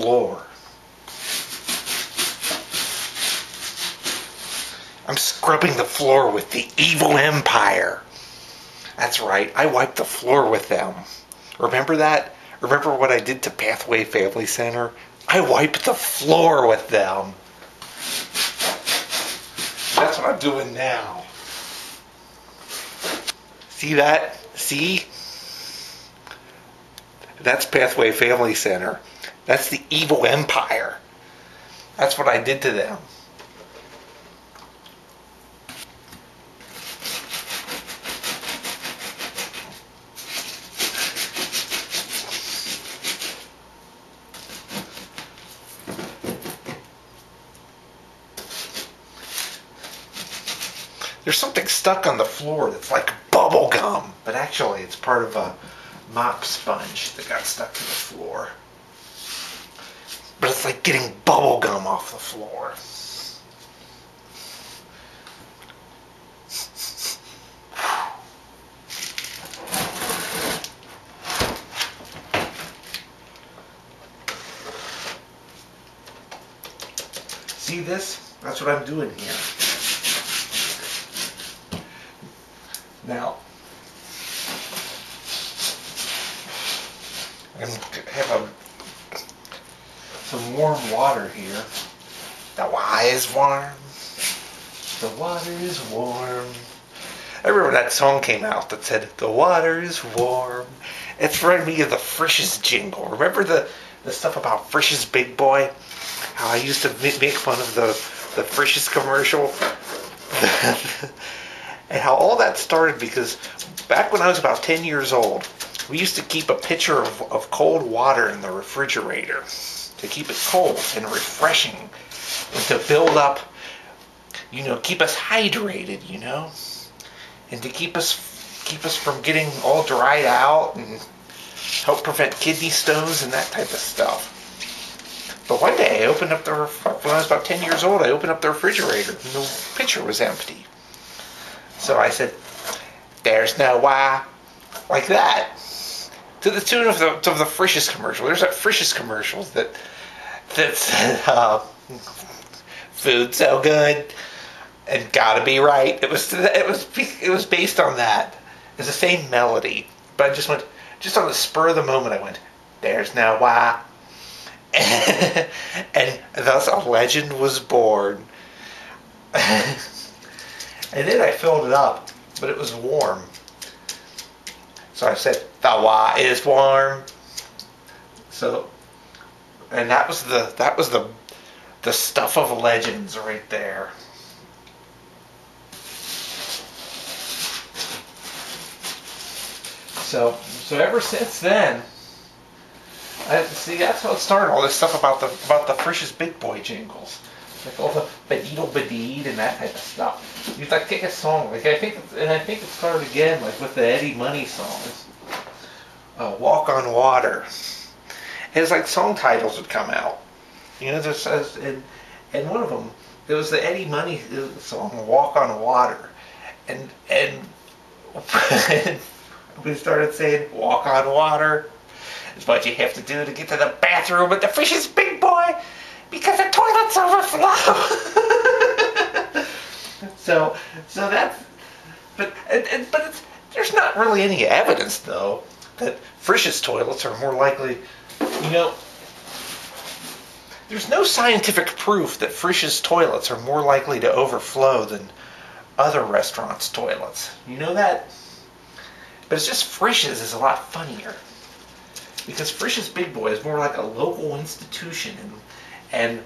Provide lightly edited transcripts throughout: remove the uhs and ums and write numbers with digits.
floor. I'm scrubbing the floor with the Evil Empire. That's right, I wiped the floor with them. Remember that? Remember what I did to Pathway Family Center? I wiped the floor with them. That's what I'm doing now. See that? See? That's Pathway Family Center. That's the Evil Empire. That's what I did to them. There's something stuck on the floor that's like bubble gum, but actually it's part of a mop sponge that got stuck to the floor. But it's like getting bubble gum off the floor. See this? That's what I'm doing here. Now, I have some warm water here. The water is warm. The water is warm. I remember that song came out that said, "The water is warm." It's reminded me of the Frisch's jingle. Remember the stuff about Frisch's Big Boy? How I used to make fun of the Frisch's commercial? And how all that started because back when I was about 10 years old, we used to keep a pitcher of cold water in the refrigerator to keep it cold and refreshing and to build up, keep us hydrated, and to keep us from getting all dried out and help prevent kidney stones and that type of stuff. But one day I opened up when I was about 10 years old, I opened up the refrigerator and the pitcher was empty. So I said, "There's no why," like that, to the tune of the Frisch's commercial. There's that Frisch's commercial that said, "Food so good and gotta be right." It was based on that. It's the same melody, but I just on the spur of the moment. I went, "There's no why," and thus a legend was born. And then I filled it up, but it was warm. So I said, "The water is warm." So, and that was the stuff of legends right there. So ever since then, that's how it started. All this stuff about the Frisch's Big Boy jingles. Like all the Badidle Badid and that type of stuff. You'd like take a song, I think it started again like with the Eddie Money songs. "Walk on Water." And it's like song titles would come out. And one of them, it was the Eddie Money song, "Walk on Water." And we started saying, "Walk on water is what you have to do to get to the bathroom at the Frisch's Big Boy, because the toilets overflow." So that's, but there's not really any evidence though that Frisch's toilets are more likely, there's no scientific proof that Frisch's toilets are more likely to overflow than other restaurants' toilets. You know that? But it's just Frisch's is a lot funnier. Because Frisch's Big Boy is more like a local institution, and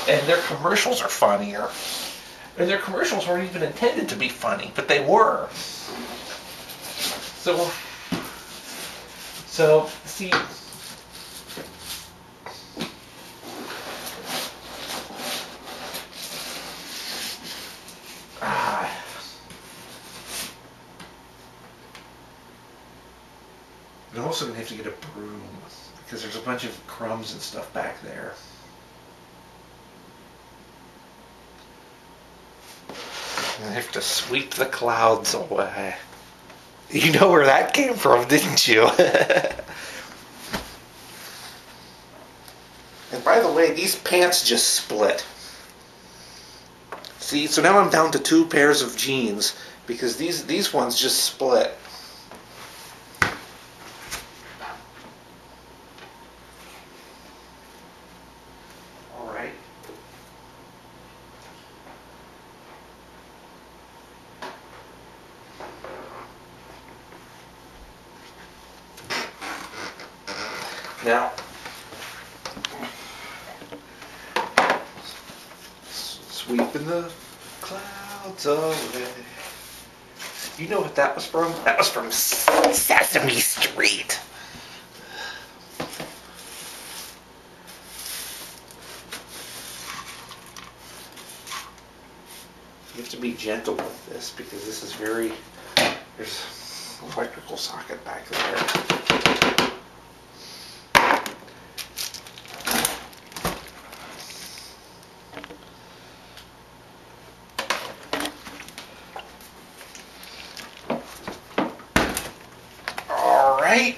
their commercials are funnier. And their commercials weren't even intended to be funny, but they were. So see, I'm also going to have to get a broom because there's a bunch of crumbs and stuff back there. I have to sweep the clouds away. You know where that came from, didn't you? And by the way, these pants just split. See, so now I'm down to 2 pairs of jeans because these ones just split. All right. Now, sweeping the clouds away. You know what that was from? That was from Sesame Street. You have to be gentle with this because this is very... There's an electrical socket back there. All right.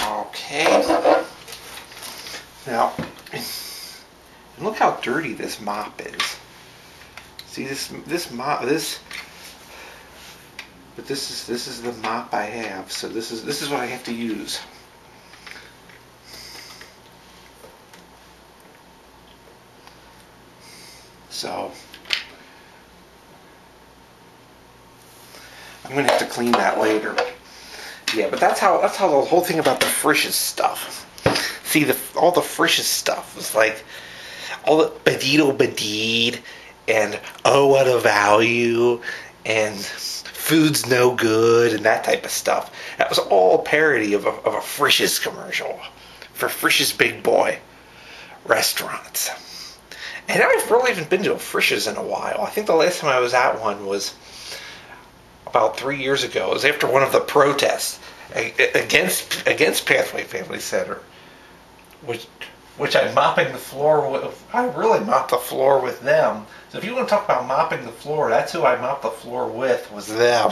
Okay. Now, look how dirty this mop is. See this mop, but this is the mop I have. So this is what I have to use. So I'm gonna have to clean that later. Yeah, but that's how the whole thing about the Frisch's stuff. See, all the Frisch's stuff was like all the Badito Badid and oh what a value and food's no good and that type of stuff. That was all parody of a Frisch's commercial for Frisch's Big Boy restaurants. And I've really haven't been to a Frisch's in a while. I think the last time I was at one was about 3 years ago. It was after one of the protests against Pathway Family Center, which I'm mopping the floor with. I really mopped the floor with them. So if you want to talk about mopping the floor, that's who I mopped the floor with, was them.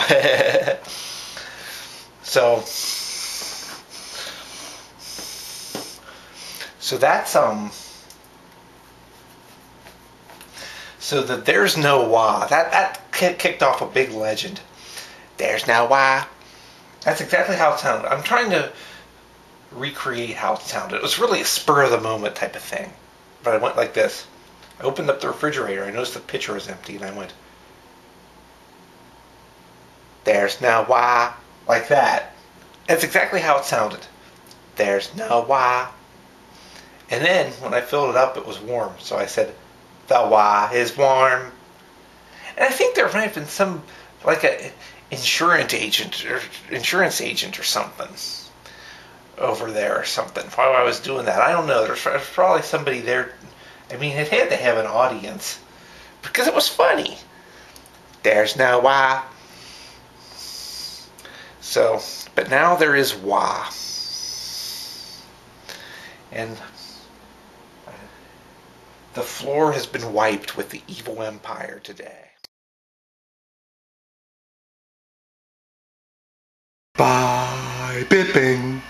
So that's so that there's no why. That kicked off a big legend. There's no why. That's exactly how it sounded. I'm trying to recreate how it sounded. It was really a spur of the moment type of thing. But I went like this. I opened up the refrigerator. I noticed the pitcher was empty, and I went, "There's no why," like that. That's exactly how it sounded. There's no why. And then when I filled it up, it was warm. So I said, "The why is warm." And I think there might have been some, like a insurance agent or something over there or something while I was doing that. I don't know. There's probably somebody there. I mean, it had to have an audience because it was funny. There's no why. So, but now there is why. And the floor has been wiped with the evil empire today. Bye, Bipping.